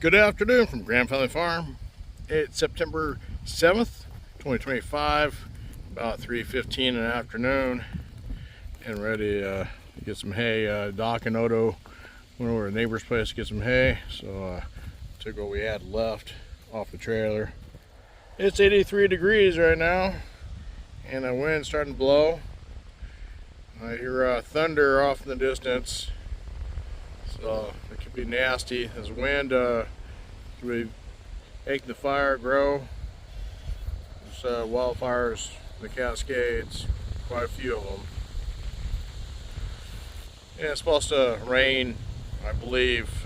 Good afternoon from Grand Family Farm. It's September 7th, 2025, about 3:15 in the afternoon, and ready to get some hay. Doc and Odo went over to a neighbor's place to get some hay, so took what we had left off the trailer. It's 83 degrees right now, and the wind's starting to blow. I hear thunder off in the distance, so it could be nasty. This wind could make the fire grow. There's wildfires in the Cascades, quite a few of them. And it's supposed to rain, I believe,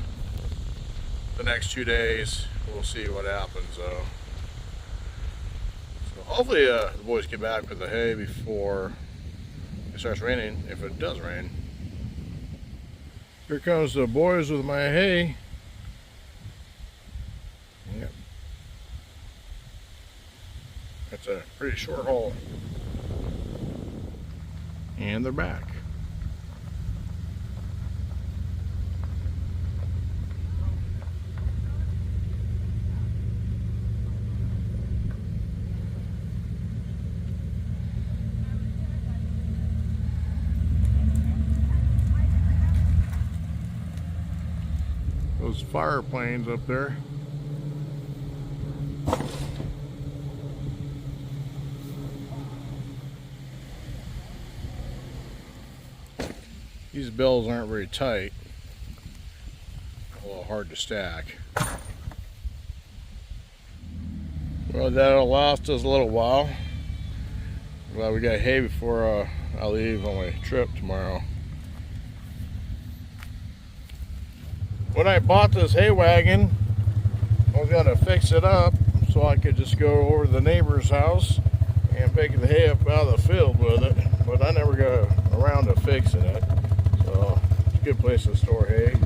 the next 2 days. We'll see what happens though. So hopefully the boys get back with the hay before it starts raining, if it does rain. Here comes the boys with my hay. Yep. That's a pretty short haul. And they're back. Those fire planes up there. These bells aren't very tight, a little hard to stack. Well, that'll last us a little while. Glad we got hay before I leave on my trip tomorrow. When I bought this hay wagon, I was gonna fix it up so I could just go over to the neighbor's house and pick the hay up out of the field with it, but I never got around to fixing it. So it's a good place to store hay.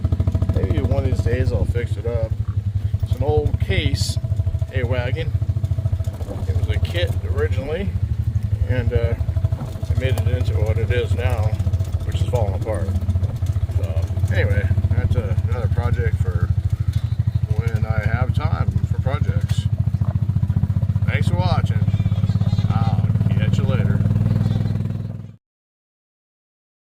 Maybe one of these days I'll fix it up. It's an old Case hay wagon. It was a kit originally, and I made it into what it is now, which is falling apart. So anyway, that's another project for